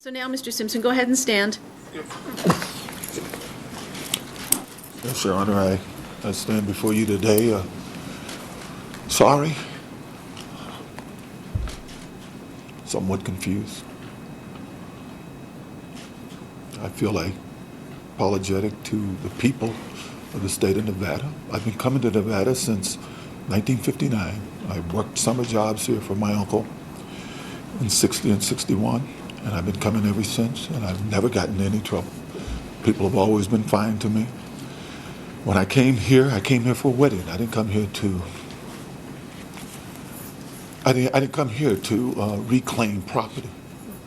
So now, Mr. Simpson, go ahead and stand. Yes, Your Honor, I stand before you today sorry, somewhat confused. I feel apologetic to the people of the state of Nevada. I've been coming to Nevada since 1959. I worked summer jobs here for my uncle in 60 and 61, and I've been coming ever since, and I've never gotten in any trouble. People have always been fine to me. When I came here for a wedding. I didn't come here to reclaim property.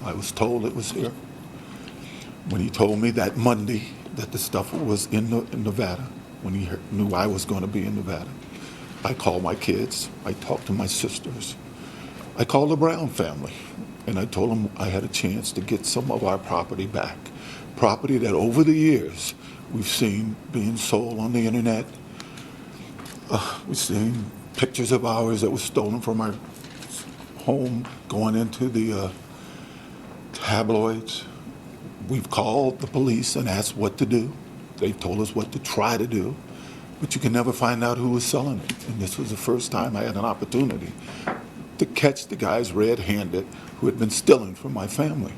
I was told it was here. When he told me that Monday that the stuff was in Nevada, when he knew I was going to be in Nevada, I called my kids. I talked to my sisters. I called the Brown family, and I told them I had a chance to get some of our property back. Property that over the years we've seen being sold on the internet. We've seen pictures of ours that were stolen from our home going into the tabloids. We've called the police and asked what to do. They've told us what to try to do, but you can never find out who was selling it. And this was the first time I had an opportunity to catch the guys red-handed who had been stealing from my family.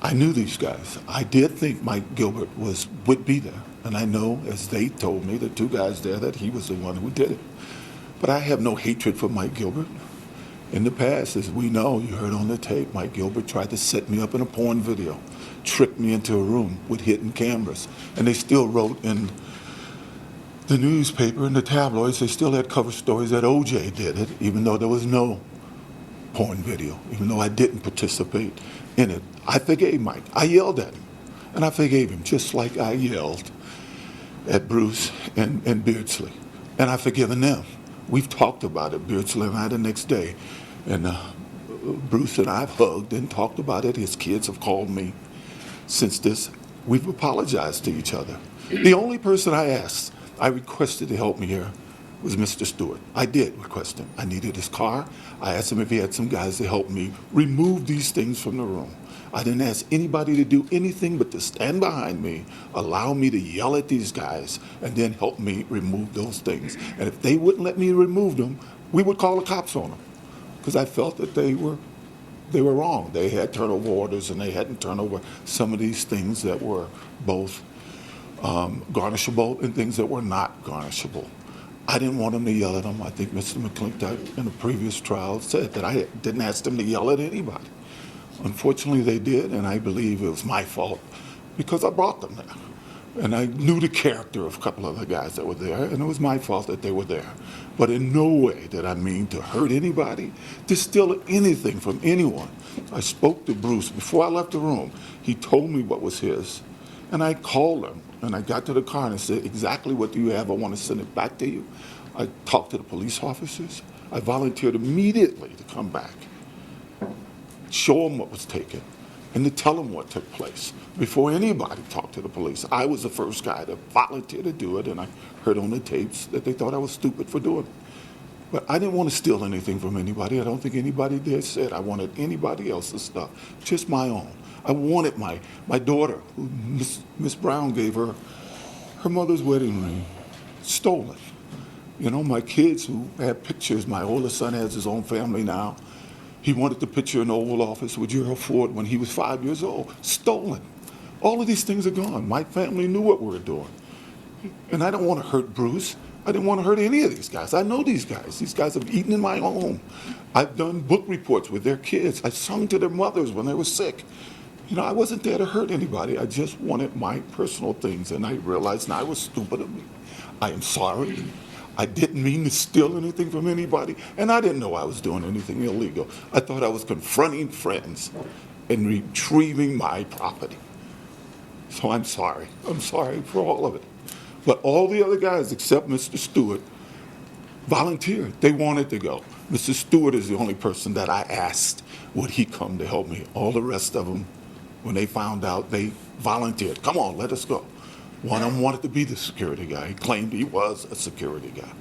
I knew these guys. I did think Mike Gilbert would be there. And I know, as they told me, the two guys there, that he was the one who did it. But I have no hatred for Mike Gilbert. In the past, as we know, you heard on the tape, Mike Gilbert tried to set me up in a porn video, tricked me into a room with hidden cameras. And they still wrote in the newspaper and the tabloids, they still had cover stories that OJ did it, even though there was no porn video, even though I didn't participate in it. I forgave Mike. I yelled at him, and I forgave him, just like I yelled at Bruce and Beardsley. And I've forgiven them. We've talked about it, Beardsley and I, the next day. And Bruce and I have hugged and talked about it. His kids have called me since this. We've apologized to each other. The only person I requested to help me here was Mr. Stewart. I did request him. I needed his car. I asked him if he had some guys to help me remove these things from the room. I didn't ask anybody to do anything but to stand behind me, allow me to yell at these guys, and then help me remove those things. And if they wouldn't let me remove them, we would call the cops on them, because I felt that they were wrong. They had turnover orders, and they hadn't turned over some of these things that were both garnishable and things that were not garnishable. I didn't want them to yell at them. I think Mr. McClintock in the previous trial said that I didn't ask them to yell at anybody. Unfortunately, they did, and I believe it was my fault because I brought them there. And I knew the character of a couple of the guys that were there, and it was my fault that they were there. But in no way did I mean to hurt anybody, to steal anything from anyone. I spoke to Bruce before I left the room. He told me what was his, and I called him, and I got to the car and I said, exactly what do you have? I want to send it back to you. I talked to the police officers. I volunteered immediately to come back, show them what was taken, and to tell them what took place before anybody talked to the police. I was the first guy to volunteer to do it, and I heard on the tapes that they thought I was stupid for doing it. But I didn't want to steal anything from anybody. I don't think anybody there said I wanted anybody else's stuff, just my own. I wanted my daughter, who Miss Brown gave her mother's wedding ring, stolen. You know, my kids who had pictures, my oldest son has his own family now. He wanted the picture in the Oval Office with Gerald Ford when he was 5 years old. Stolen. All of these things are gone. My family knew what we were doing. And I don't want to hurt Bruce. I didn't want to hurt any of these guys. I know these guys. These guys have eaten in my home. I've done book reports with their kids. I sung to their mothers when they were sick. You know, I wasn't there to hurt anybody. I just wanted my personal things, and I realized now I was stupid of me. I am sorry. I didn't mean to steal anything from anybody, and I didn't know I was doing anything illegal. I thought I was confronting friends and retrieving my property. So I'm sorry. I'm sorry for all of it. But all the other guys, except Mr. Stewart, volunteered. They wanted to go. Mr. Stewart is the only person that I asked, would he come to help me? All the rest of them, when they found out, they volunteered. Come on, let us go. One of them wanted to be the security guy. He claimed he was a security guy.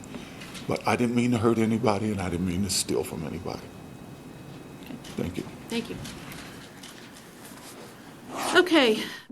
But I didn't mean to hurt anybody, and I didn't mean to steal from anybody. Thank you. Thank you. Okay,